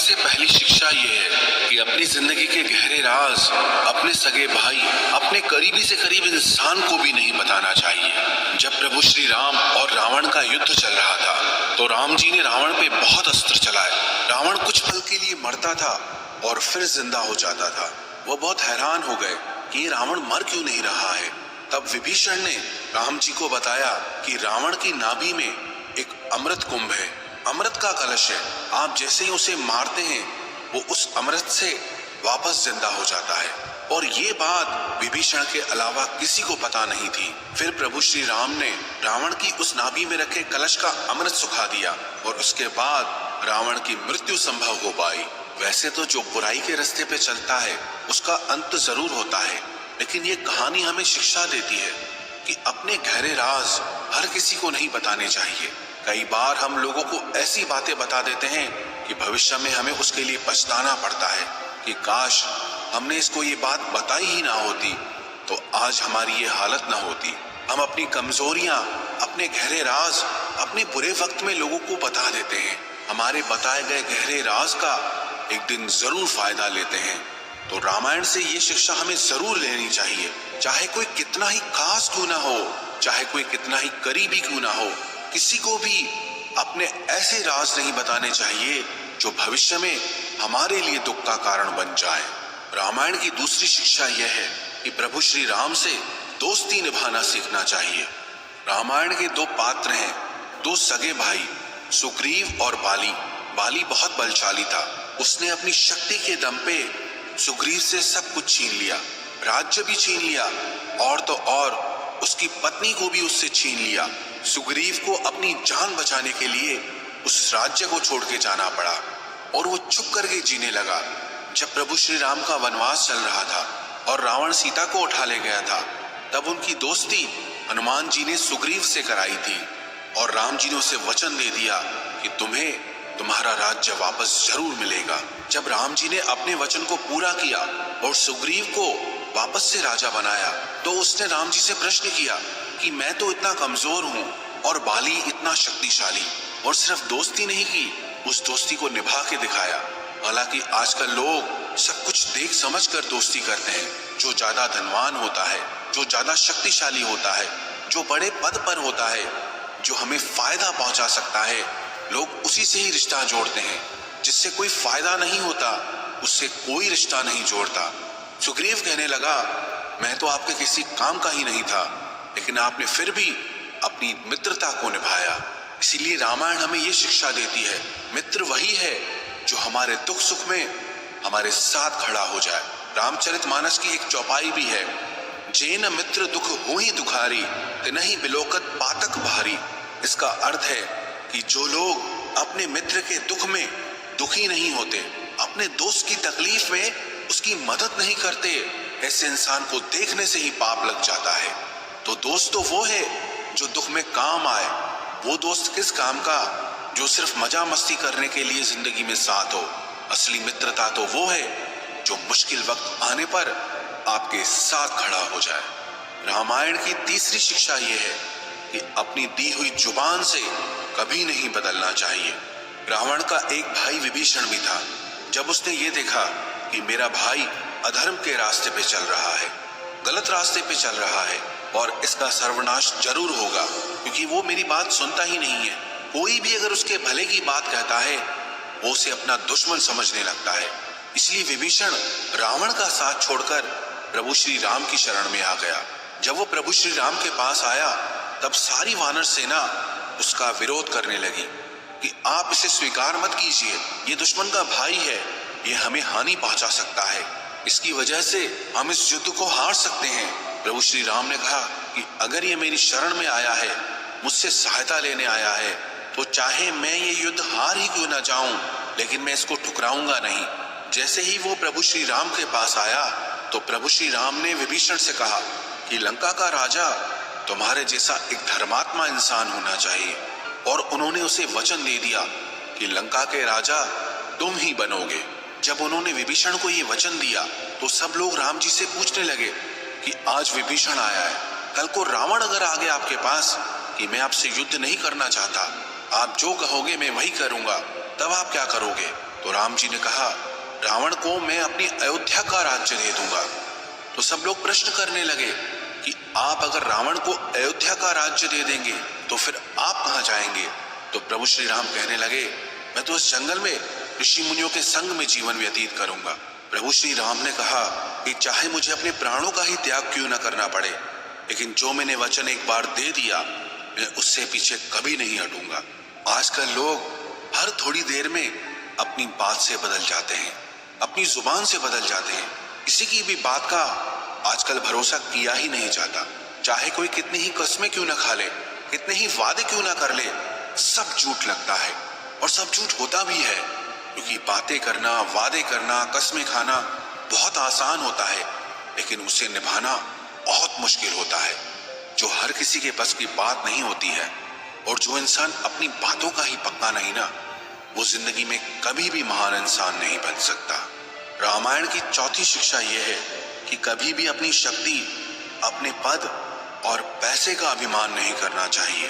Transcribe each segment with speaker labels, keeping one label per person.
Speaker 1: सबसे पहली शिक्षा ये है कि अपनी जिंदगी के गहरे राज अपने सगे भाई, अपने करीबी से करीब इंसान को भी नहीं बताना चाहिए। जब प्रभु श्री राम और रावण का युद्ध चल रहा था तो राम जी ने रावण पे बहुत अस्त्र चलाए। रावण कुछ पल के लिए मरता था और फिर जिंदा हो जाता था। वो बहुत हैरान हो गए कि रावण मर क्यों नहीं रहा है। तब विभीषण ने राम जी को बताया कि रावण की नाभि में एक अमृत कुंभ है, अमृत का कलश है। आप जैसे ही उसे मारते हैं वो उस अमृत से वापस जिंदा हो जाता है। और ये बात विभीषण के अलावा किसी को पता नहीं थी। फिर प्रभु श्री राम ने रावण की उस नाभि में रखे कलश का अमृत सुखा दिया और उसके बाद रावण की मृत्यु संभव हो पाई। वैसे तो जो बुराई के रास्ते पे चलता है उसका अंत जरूर होता है, लेकिन ये कहानी हमें शिक्षा देती है कि अपने गहरे राज हर किसी को नहीं बताने चाहिए। कई बार हम लोगों को ऐसी बातें बता देते हैं कि भविष्य में हमें उसके लिए पछताना पड़ता है कि काश हमने इसको ये बात बताई ही ना होती तो आज हमारी ये हालत ना होती। हम अपनी कमजोरियां, अपने गहरे राज अपने बुरे वक्त में लोगों को बता देते हैं। हमारे बताए गए गहरे राज का एक दिन जरूर फायदा लेते हैं। तो रामायण से ये शिक्षा हमें जरूर लेनी चाहिए। चाहे कोई कितना ही खास क्यों ना हो, चाहे कोई कितना ही करीबी क्यों ना हो, किसी को भी अपने ऐसे राज नहीं बताने चाहिए जो भविष्य में हमारे लिए दुख का कारण बन जाए। रामायण की दूसरी शिक्षा यह है कि प्रभु श्री राम से दोस्ती निभाना सीखना चाहिए। रामायण के दो पात्र हैं, दो सगे भाई, सुग्रीव और बाली। बाली बहुत बलशाली था। उसने अपनी शक्ति के दम पे सुग्रीव से सब कुछ छीन लिया, राज्य भी छीन लिया और तो और उसकी पत्नी को भी उससे छीन लिया। सुग्रीव को अपनी जान बचाने के लिए उस राज्य को छोड़ के जाना पड़ा और वो चुप करके जीने लगा। जब प्रभु श्री राम का वनवास चल रहा था और रावण सीता को उठा ले गया था, तब उनकी दोस्ती हनुमान जी ने सुग्रीव से कराई थी और राम जी ने उसे वचन दे दिया कि तुम्हें तुम्हारा राज्य वापस जरूर मिलेगा। जब राम जी ने अपने वचन को पूरा किया और सुग्रीव को वापस से राजा बनाया तो उसने राम जी से प्रश्न किया कि मैं तो इतना कमजोर हूँ और बाली इतना शक्तिशाली, और सिर्फ दोस्ती नहीं की, उस दोस्ती को निभा के दिखाया। हालांकि आजकल लोग सब कुछ देख समझ कर दोस्ती करते हैं। जो ज्यादा धनवान होता है, जो ज्यादा शक्तिशाली होता है, जो बड़े पद पर होता है, जो हमें फायदा पहुंचा सकता है, लोग उसी से ही रिश्ता जोड़ते हैं। जिससे कोई फायदा नहीं होता उससे कोई रिश्ता नहीं जोड़ता। सुग्रीव कहने लगा, मैं तो आपके किसी काम का ही नहीं था, लेकिन आपने फिर भी अपनी मित्रता को निभाया। इसीलिए रामायण हमें ये शिक्षा देती है, मित्र वही है जो हमारे दुख सुख में हमारे साथ खड़ा हो जाए। रामचरितमानस की एक चौपाई भी है, जेन मित्र दुख होहि दुखारी, तिनहि बिलोकत पातक भारी। इसका अर्थ है कि जो लोग अपने मित्र के दुख में दुखी नहीं होते, अपने दोस्त की तकलीफ में उसकी मदद नहीं करते, ऐसे इंसान को देखने से ही पाप लग जाता है। तो दोस्त तो वो है जो दुख में काम आए। वो दोस्त किस काम का जो सिर्फ मजा मस्ती करने के लिए जिंदगी में साथ हो। असली मित्रता तो वो है जो मुश्किल वक्त आने पर आपके साथ खड़ा हो जाए। रामायण की तीसरी शिक्षा ये है कि अपनी दी हुई जुबान से कभी नहीं बदलना चाहिए। रावण का एक भाई विभीषण भी था। जब उसने ये देखा कि मेरा भाई अधर्म के रास्ते पे चल रहा है, गलत रास्ते पे चल रहा है और इसका सर्वनाश जरूर होगा, क्योंकि वो मेरी बात सुनता ही नहीं है। कोई भी अगर उसके भले की बात कहता है वो उसे अपना दुश्मन समझने लगता है। इसलिए विभीषण रावण का साथ छोड़कर प्रभु श्री राम की शरण में आ गया। जब वो प्रभु श्री राम के पास आया तब सारी वानर सेना उसका विरोध करने लगी कि आप इसे स्वीकार मत कीजिए, ये दुश्मन का भाई है, ये हमें हानि पहुंचा सकता है, इसकी वजह से हम इस युद्ध को हार सकते हैं। प्रभु श्री राम ने कहा कि अगर ये मेरी शरण में आया है, मुझसे सहायता लेने आया है, तो चाहे मैं ये युद्ध हार ही क्यों ना जाऊं, लेकिन मैं इसको ठुकराऊंगा नहीं। जैसे ही वो प्रभु श्री राम के पास आया तो प्रभु श्री राम ने विभीषण से कहा कि लंका का राजा तुम्हारे जैसा एक धर्मात्मा इंसान होना चाहिए, और उन्होंने उसे वचन दे दिया कि लंका के राजा तुम ही बनोगे। जब उन्होंने विभीषण को ये वचन दिया तो सब लोग राम जी से पूछने लगे कि आज विभीषण आया है, कल को रावण अगर आ गया आपके पास कि मैं आपसे युद्ध नहीं करना चाहता, आप जो कहोगे मैं वही करूंगा, तब आप क्या करोगे? तो राम जी ने कहा, रावण को मैं अपनी अयोध्या का राज्य दे दूंगा। तो सब लोग प्रश्न करने लगे कि आप अगर रावण को अयोध्या का राज्य दे देंगे तो फिर आप कहां जाएंगे? तो प्रभु श्री राम कहने लगे, मैं तो इस जंगल में ऋषि मुनियों के संग में जीवन व्यतीत करूंगा। प्रभु श्री राम ने कहा कि चाहे मुझे अपने प्राणों का ही त्याग क्यों न करना पड़े, लेकिन जो मैंने वचन एक बार दे दिया मैं उससे पीछे कभी नहीं हटूंगा। आजकल लोग हर थोड़ी देर में अपनी बात से बदल जाते हैं, अपनी जुबान से बदल जाते हैं। किसी की भी बात का आजकल भरोसा किया ही नहीं जाता। चाहे कोई कितनी ही कस्में क्यों न खा ले, कितने ही वादे क्यों न कर ले, सब झूठ लगता है और सब झूठ होता भी है। क्योंकि बातें करना, वादे करना, कस्में खाना बहुत आसान होता है, लेकिन उसे निभाना बहुत मुश्किल होता है। जो हर किसी के बस की बात नहीं होती है और जो इंसान अपनी बातों का ही पक्का नहीं ना, वो जिंदगी में कभी भी महान इंसान नहीं बन सकता। रामायण की चौथी शिक्षा यह है कि कभी भी अपनी शक्ति, अपने पद और पैसे का अभिमान नहीं करना चाहिए।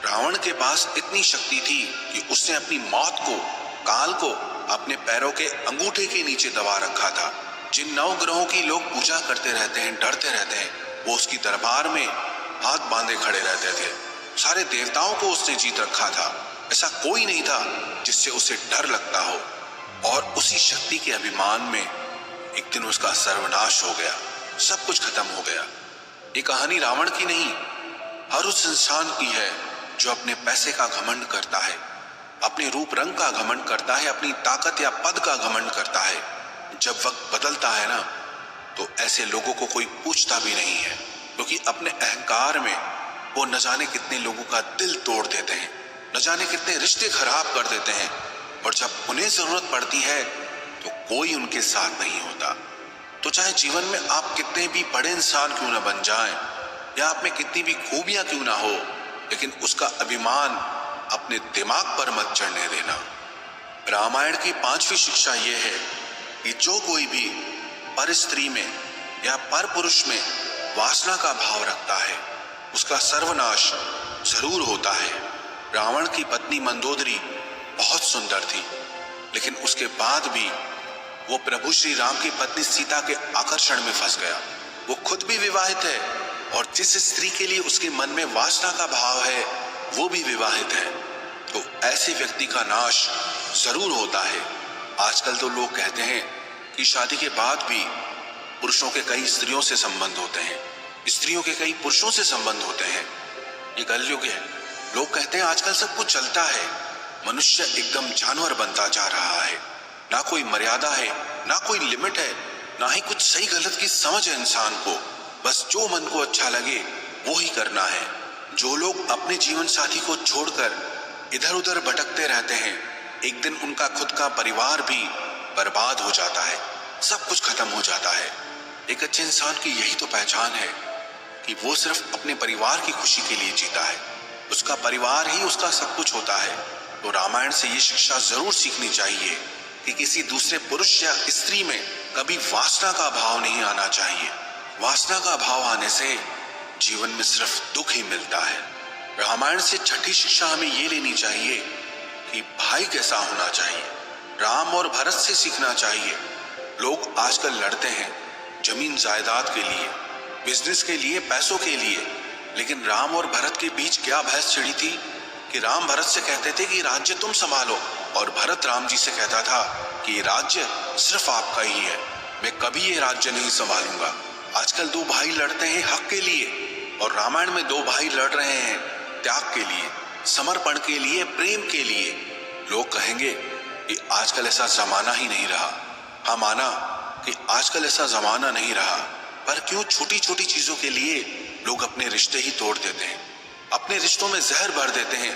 Speaker 1: रावण के पास इतनी शक्ति थी कि उसने अपनी मौत को, काल को अपने पैरों के अंगूठे के नीचे दबा रखा था। जिन 9 ग्रहों की लोग पूजा करते रहते हैं, डरते रहते हैं, वो उसकी दरबार में हाथ बांधे खड़े रहते थे। सारे देवताओं को उसने जीत रखा था। ऐसा कोई नहीं था जिससे उसे डर लगता हो। और उसी शक्ति के अभिमान में एक दिन उसका सर्वनाश हो गया, सब कुछ खत्म हो गया। ये कहानी रावण की नहीं, हर उस इंसान की है जो अपने पैसे का घमंड करता है, अपने रूप रंग का घमंड करता है, अपनी ताकत या पद का घमंड करता है। जब वक्त बदलता है ना, तो ऐसे लोगों को कोई पूछता भी नहीं है, क्योंकि अपने अहंकार में वो न जाने कितने लोगों का दिल तोड़ देते हैं, न जाने कितने रिश्ते खराब कर देते हैं। और जब उन्हें जरूरत पड़ती है तो कोई उनके साथ नहीं होता। तो चाहे जीवन में आप कितने भी बड़े इंसान क्यों ना बन जाएं, या आप में कितनी भी खूबियां क्यों ना हो, लेकिन उसका अभिमान अपने दिमाग पर मत चढ़ने देना। रामायण की 5वीं शिक्षा यह है कि जो कोई भी पर स्त्री में या पर पुरुष में वासना का भाव रखता है, उसका सर्वनाश जरूर होता है। रावण की पत्नी मंदोदरी बहुत सुंदर थी, लेकिन उसके बाद भी वो प्रभु श्री राम की पत्नी सीता के आकर्षण में फंस गया। वो खुद भी विवाहित है और जिस स्त्री के लिए उसके मन में वासना का भाव है वो भी विवाहित है। तो ऐसे व्यक्ति का नाश जरूर होता है। आजकल तो लोग कहते हैं कि शादी के बाद भी पुरुषों के कई स्त्रियों से संबंध होते हैं, स्त्रियों के कई पुरुषों से संबंध होते हैं। ये कलयुग है। लोग कहते हैं आजकल सब कुछ चलता है, मनुष्य एकदम जानवर बनता जा रहा है। ना कोई मर्यादा है, ना कोई लिमिट है, ना ही कुछ सही गलत की समझ है इंसान को। बस जो मन को अच्छा लगे वो ही करना है। जो लोग अपने जीवन साथी को छोड़कर इधर उधर भटकते रहते हैं, एक दिन उनका खुद का परिवार भी बर्बाद हो जाता है, सब कुछ खत्म हो जाता है। एक अच्छे इंसान की यही तो पहचान है कि वो सिर्फ अपने परिवार की खुशी के लिए जीता है, उसका परिवार ही उसका सब कुछ होता है। तो रामायण से ये शिक्षा जरूर सीखनी चाहिए कि किसी दूसरे पुरुष या स्त्री में कभी वासना का भाव नहीं आना चाहिए। वासना का भाव आने से जीवन में सिर्फ दुख ही मिलता है। रामायण से छठी शिक्षा हमें ये लेनी चाहिए कि भाई कैसा होना चाहिए। राम और भरत से सीखना चाहिए। लोग आजकल लड़ते हैं जमीन जायदाद के लिए, बिजनेस के लिए, पैसों के लिए, लेकिन राम और भरत के बीच क्या बहस छिड़ी थी कि राम भरत से कहते थे कि राज्य तुम संभालो और भरत राम जी से कहता था कि ये राज्य सिर्फ आपका ही है, मैं कभी ये राज्य नहीं संभालूंगा। आजकल 2 भाई लड़ते हैं हक के लिए, और रामायण में 2 भाई लड़ रहे हैं त्याग के लिए, समर्पण के लिए, प्रेम के लिए। लोग कहेंगे कि आजकल ऐसा जमाना ही नहीं रहा। हाँ, माना कि आजकल ऐसा जमाना नहीं रहा, पर क्यों छोटी छोटी चीजों के लिए लोग अपने रिश्ते ही तोड़ देते हैं, अपने रिश्तों में जहर भर देते हैं,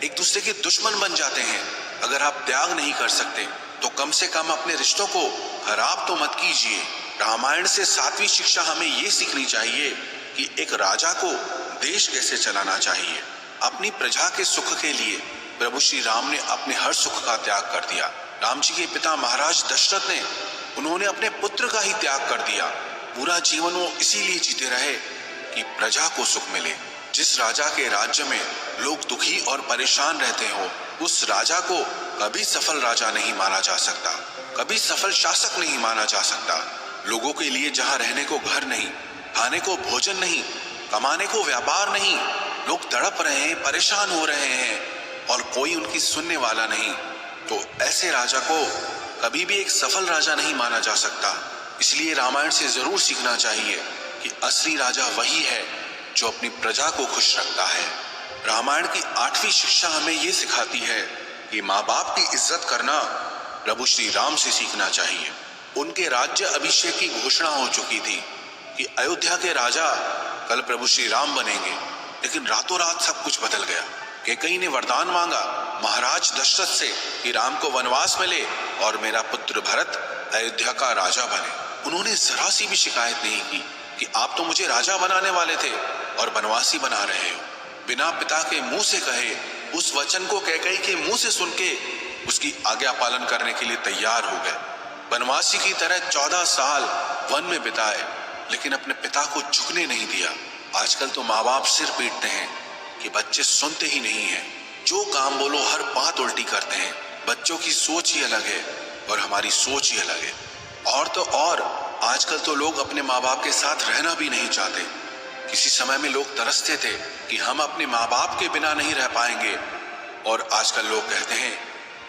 Speaker 1: एक दूसरे के दुश्मन बन जाते हैं। अगर आप त्याग नहीं कर सकते तो कम से कम अपने रिश्तों को खराब तो मत कीजिए। रामायण से 7वीं शिक्षा हमें ये सीखनी चाहिए कि एक राजा को देश कैसे चलाना चाहिए। अपनी प्रजा के सुख के लिए प्रभु श्री राम ने अपने हर सुख का त्याग कर दिया। राम जी के पिता महाराज दशरथ ने, उन्होंने अपने पुत्र का ही त्याग कर दिया। पूरा जीवन वो इसीलिए जीते रहे कि प्रजा को सुख मिले। जिस राजा के राज्य में लोग दुखी और परेशान रहते हो, उस राजा को कभी सफल राजा नहीं माना जा सकता, कभी सफल शासक नहीं माना जा सकता। लोगों के लिए जहां रहने को घर नहीं, खाने को भोजन नहीं, कमाने को व्यापार नहीं, लोग तड़प रहे हैं, परेशान हो रहे हैं और कोई उनकी सुनने वाला नहीं, तो ऐसे राजा को कभी भी एक सफल राजा नहीं माना जा सकता। इसलिए रामायण से जरूर सीखना चाहिए कि असली राजा वही है जो अपनी प्रजा को खुश रखता है। रामायण की 8वीं शिक्षा हमें ये सिखाती है कि माँ बाप की इज्जत करना प्रभु श्री राम से सीखना चाहिए। उनके राज्य अभिषेक की घोषणा हो चुकी थी कि अयोध्या के राजा कल प्रभु श्री राम बनेंगे, लेकिन रातों रात सब कुछ बदल गया। कैकेयी ने वरदान मांगा महाराज दशरथ से कि राम को वनवास मिले और मेरा पुत्र भरत अयोध्या का राजा बने। उन्होंने जरा सी भी शिकायत नहीं की कि आप तो मुझे राजा बनाने वाले थे और वनवासी बना रहे हो। बिना पिता के मुंह से कहे उस वचन को कैकेयी के मुंह से सुन के उसकी आज्ञा पालन करने के लिए तैयार हो गए। वनवासी की तरह 14 साल वन में बिताए, लेकिन अपने पिता को झुकने नहीं दिया। आजकल तो माँ बाप सिर पीटते हैं कि बच्चे सुनते ही नहीं हैं, जो काम बोलो हर बात उल्टी करते हैं। बच्चों की सोच ही अलग है और हमारी सोच ही अलग है। और तो और आजकल तो लोग अपने माँ बाप के साथ रहना भी नहीं चाहते। किसी समय में लोग तरसते थे कि हम अपने माँ बाप के बिना नहीं रह पाएंगे, और आजकल लोग कहते हैं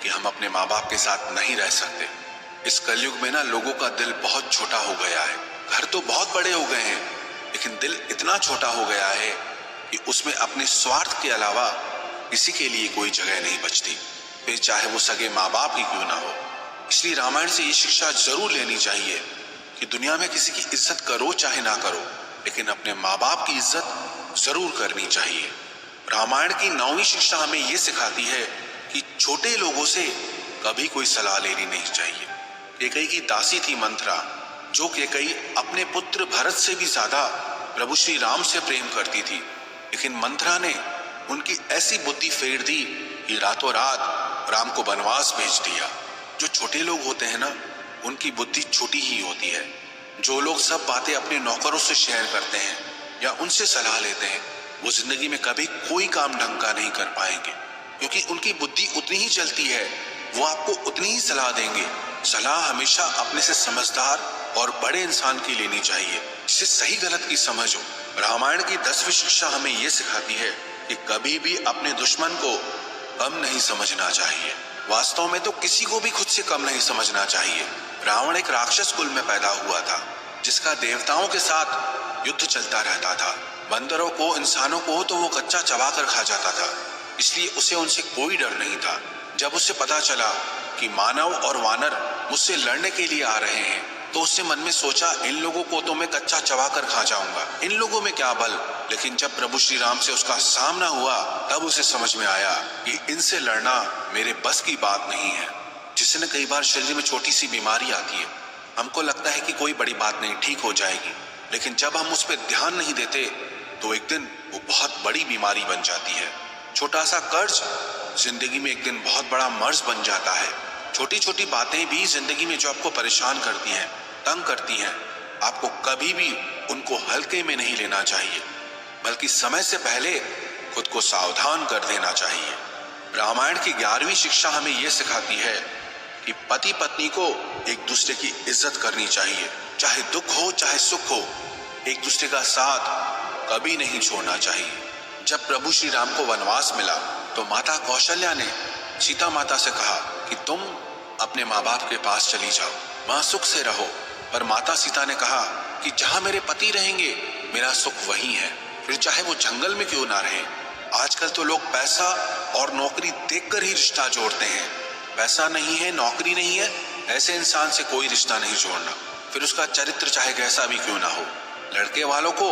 Speaker 1: कि हम अपने माँ बाप के साथ नहीं रह सकते। इस कलयुग में ना लोगों का दिल बहुत छोटा हो गया है। घर तो बहुत बड़े हो गए हैं, लेकिन दिल इतना छोटा हो गया है कि उसमें अपने स्वार्थ के अलावा किसी के लिए कोई जगह नहीं बचती, फिर चाहे वो सगे माँ बाप ही क्यों ना हो। इसलिए रामायण से ये शिक्षा जरूर लेनी चाहिए कि दुनिया में किसी की इज्जत करो चाहे ना करो, लेकिन अपने माँ बाप की इज्जत जरूर करनी चाहिए। रामायण की 9वीं शिक्षा हमें ये सिखाती है कि छोटे लोगों से कभी कोई सलाह लेनी नहीं चाहिए। कैकेयी की दासी थी मंथरा, जो कैकेयी अपने पुत्र भरत से भी ज्यादा प्रभु श्री राम से प्रेम करती थी, लेकिन मंथरा ने उनकी ऐसी बुद्धि फेर दी कि रातों रात राम को वनवास भेज दिया। जो छोटे लोग होते हैं ना, उनकी बुद्धि छोटी ही होती है। जो लोग सब बातें अपने नौकरों से शेयर करते हैं या उनसे सलाह लेते हैं, वो जिंदगी में कभी कोई काम ढंग का नहीं कर पाएंगे, क्योंकि उनकी बुद्धि उतनी ही चलती है, वो आपको उतनी ही सलाह देंगे। सलाह हमेशा अपने से समझदार और बड़े इंसान की लेनी चाहिए, जिसे सही गलत की समझ हो। रामायण की 10वीं शिक्षा हमें ये सिखाती है कि कभी भी अपने दुश्मन को कम नहीं समझना चाहिए। वास्तव में तो किसी को भी खुद से कम नहीं समझना चाहिए। रावण एक राक्षस कुल में पैदा हुआ था, जिसका देवताओं के साथ युद्ध चलता रहता था। बंदरों को, इंसानों को तो वो कच्चा चबाकर खा जाता था, इसलिए उसे उनसे कोई डर नहीं था। जब उसे पता चला कि मानव और वानर मुझसे लड़ने के लिए आ रहे हैं, तो उसने मन में सोचा, इन लोगों को तो मैं कच्चा चबाकर खा जाऊंगा, इन लोगों में क्या बल। लेकिन जब प्रभु श्री राम से उसका सामना हुआ, तब उसे समझ में आया कि इनसे लड़ना मेरे बस की बात नहीं है। जिसने कई बार शरीर में छोटी सी बीमारी आती है, हमको लगता है कि कोई बड़ी बात नहीं, ठीक हो जाएगी, लेकिन जब हम उस पर ध्यान नहीं देते तो एक दिन वो बहुत बड़ी बीमारी बन जाती है। छोटा सा कर्ज जिंदगी में एक दिन बहुत बड़ा मर्ज बन जाता है। छोटी छोटी बातें भी जिंदगी में जो आपको परेशान करती हैं, तंग करती हैं, आपको कभी भी उनको हल्के में नहीं लेना चाहिए, बल्कि समय से पहले खुद को सावधान कर देना चाहिए। रामायण की 11वीं शिक्षा हमें यह सिखाती है कि पति पत्नी को एक दूसरे की इज्जत करनी चाहिए। चाहे दुख हो चाहे सुख हो, एक दूसरे का साथ कभी नहीं छोड़ना चाहिए। जब प्रभु श्री राम को वनवास मिला तो माता कौशल्या ने सीता माता से कहा कि तुम अपने माँ बाप के पास चली जाओ, वहां सुख से रहो। पर माता सीता ने कहा कि जहां मेरे पति रहेंगे मेरा सुख वही है, फिर चाहे वो जंगल में क्यों ना रहे। आजकल तो लोग पैसा और नौकरी देखकर ही रिश्ता जोड़ते हैं। पैसा नहीं है, नौकरी नहीं है, ऐसे इंसान से कोई रिश्ता नहीं जोड़ना, फिर उसका चरित्र चाहे कैसा भी क्यों ना हो। लड़के वालों को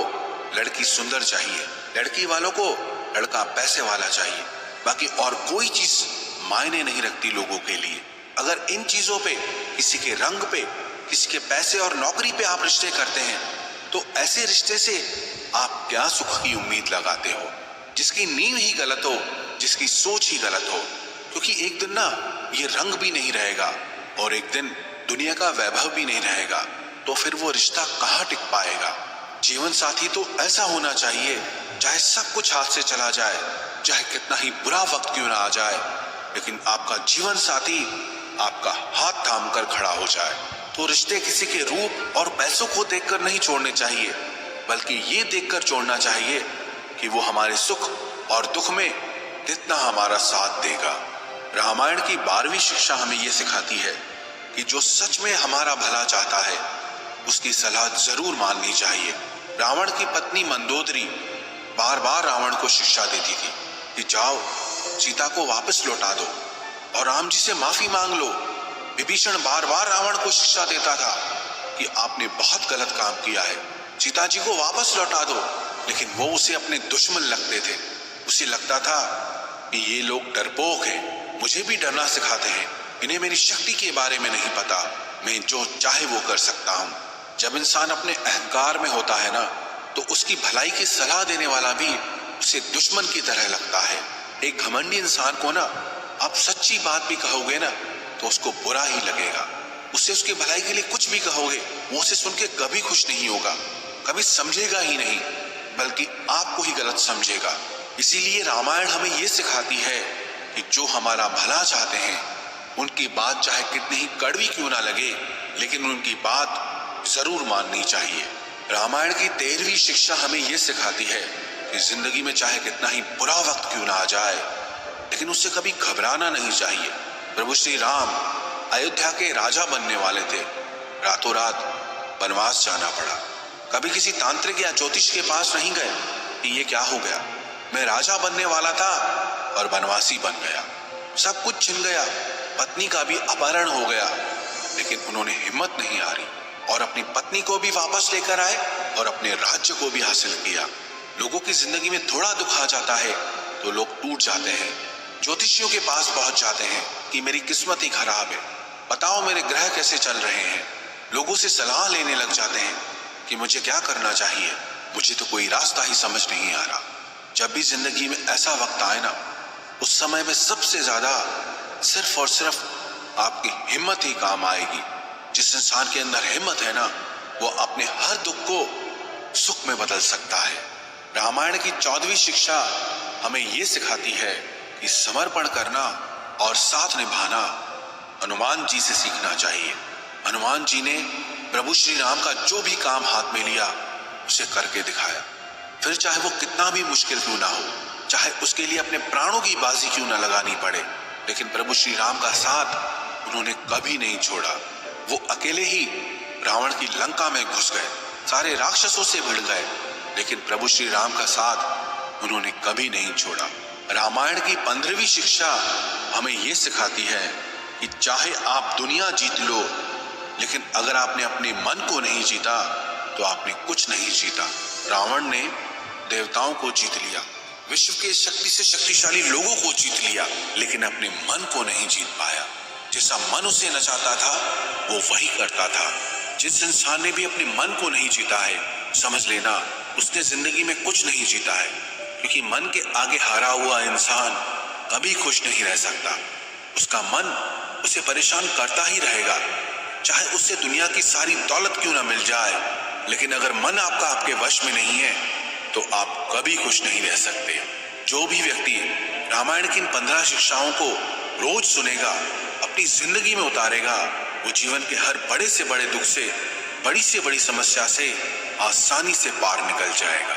Speaker 1: लड़की सुंदर चाहिए, लड़की वालों को लड़का पैसे वाला चाहिए, बाकी और कोई चीज मायने नहीं रखती लोगों के लिए। अगर इन चीजों पे, किसी के रंग पे, किसी के पैसे और नौकरी पे आप रिश्ते करते हैं, तो ऐसे रिश्ते से आप क्या सुख की उम्मीद लगाते हो, जिसकी नींव ही गलत हो, जिसकी सोच ही गलत हो। क्योंकि एक दिन ना ये रंग भी नहीं रहेगा और एक दिन दुनिया का वैभव भी नहीं रहेगा, तो फिर वो रिश्ता कहाँ टिक पाएगा। जीवन साथी तो ऐसा होना चाहिए, चाहे सब कुछ हाथ से चला जाए, चाहे कितना ही बुरा वक्त क्यों ना आ जाए, लेकिन आपका जीवन साथी आपका हाथ थाम कर खड़ा हो जाए। तो रिश्ते किसी के रूप और पैसों को देखकर नहीं छोड़ने चाहिए, बल्कि ये देखकर छोड़ना चाहिए कि वो हमारे सुख और दुख में कितना हमारा साथ देगा। रामायण की 12वीं शिक्षा हमें ये सिखाती है कि जो सच में हमारा भला चाहता है उसकी सलाह जरूर माननी चाहिए। रावण की पत्नी मंदोदरी बार बार रावण को शिक्षा देती थी कि जाओ सीता को वापस लौटा दो और राम जी से माफी मांग लो। विभीषण बार बार रावण को शिक्षा देता था कि आपने बहुत गलत काम किया है, सीता जी को वापस लौटा दो, लेकिन वो उसे अपने दुश्मन लगते थे। उसे लगता था कि ये लोग डरपोक हैं, मुझे भी डरना सिखाते हैं, इन्हें मेरी शक्ति के बारे में नहीं पता, मैं जो चाहे वो कर सकता हूँ। जब इंसान अपने अहंकार में होता है ना, तो उसकी भलाई की सलाह देने वाला भी उसे दुश्मन की तरह लगता है। एक घमंडी इंसान को ना आप सच्ची बात भी कहोगे ना तो उसको बुरा ही लगेगा। उससे उसकी भलाई के लिए कुछ भी कहोगे वो उसे सुन के कभी खुश नहीं होगा, कभी समझेगा ही नहीं, बल्कि आपको ही गलत समझेगा। इसीलिए रामायण हमें ये सिखाती है कि जो हमारा भला चाहते हैं उनकी बात चाहे कितनी ही कड़वी क्यों ना लगे, लेकिन उनकी बात जरूर माननी चाहिए। रामायण की 13वीं शिक्षा हमें यह सिखाती है कि जिंदगी में चाहे कितना ही बुरा वक्त क्यों ना आ जाए, लेकिन उससे कभी घबराना नहीं चाहिए। प्रभु श्री राम अयोध्या के राजा बनने वाले थे, रातों रात वनवास जाना पड़ा। कभी किसी तांत्रिक या ज्योतिष के पास नहीं गए कि ये क्या हो गया, मैं राजा बनने वाला था और वनवासी बन गया, सब कुछ छिन गया, पत्नी का भी अपहरण हो गया, लेकिन उन्होंने हिम्मत नहीं हारी और अपनी पत्नी को भी वापस लेकर आए और अपने राज्य को भी हासिल किया। लोगों की जिंदगी में थोड़ा दुख आ जाता है तो लोग टूट जाते हैं, ज्योतिषियों के पास पहुंच जाते हैं कि मेरी किस्मत ही खराब है, बताओ मेरे ग्रह कैसे चल रहे हैं। लोगों से सलाह लेने लग जाते हैं कि मुझे क्या करना चाहिए, मुझे तो कोई रास्ता ही समझ नहीं आ रहा। जब भी जिंदगी में ऐसा वक्त आए ना, उस समय में सबसे ज्यादा सिर्फ और सिर्फ आपकी हिम्मत ही काम आएगी। जिस इंसान के अंदर हिम्मत है ना, वो अपने हर दुख को सुख में बदल सकता है। रामायण की 14वीं शिक्षा हमें ये सिखाती है कि समर्पण करना और साथ निभाना हनुमान जी से सीखना चाहिए। हनुमान जी ने प्रभु श्री राम का जो भी काम हाथ में लिया उसे करके दिखाया, फिर चाहे वो कितना भी मुश्किल क्यों ना हो, चाहे उसके लिए अपने प्राणों की बाजी क्यों ना लगानी पड़े, लेकिन प्रभु श्री राम का साथ उन्होंने कभी नहीं छोड़ा। वो अकेले ही रावण की लंका में घुस गए, सारे राक्षसों से भिड़ गए, लेकिन प्रभु श्री राम का साथ उन्होंने कभी नहीं छोड़ा। रामायण की 15वीं शिक्षा हमें ये सिखाती है कि चाहे आप दुनिया जीत लो, लेकिन अगर आपने अपने मन को नहीं जीता तो आपने कुछ नहीं जीता। रावण ने देवताओं को जीत लिया, विश्व के शक्ति से शक्तिशाली लोगों को जीत लिया, लेकिन अपने मन को नहीं जीत पाया। जैसा मन उसे नचाता था वो वही करता था। जिस इंसान ने भी अपने मन को नहीं जीता है, समझ लेना उसने जिंदगी में कुछ नहीं जीता है, क्योंकि मन के आगे हारा हुआ इंसान कभी खुश नहीं रह सकता। उसका मन उसे परेशान करता ही रहेगा, चाहे उससे दुनिया की सारी दौलत क्यों ना मिल जाए, लेकिन अगर मन आपका आपके वश में नहीं है तो आप कभी खुश नहीं रह सकते। जो भी व्यक्ति रामायण की इन 15 शिक्षाओं को रोज सुनेगा, अपनी जिंदगी में उतारेगा, वो जीवन के हर बड़े से बड़े दुख से, बड़ी से बड़ी समस्या से आसानी से पार निकल जाएगा।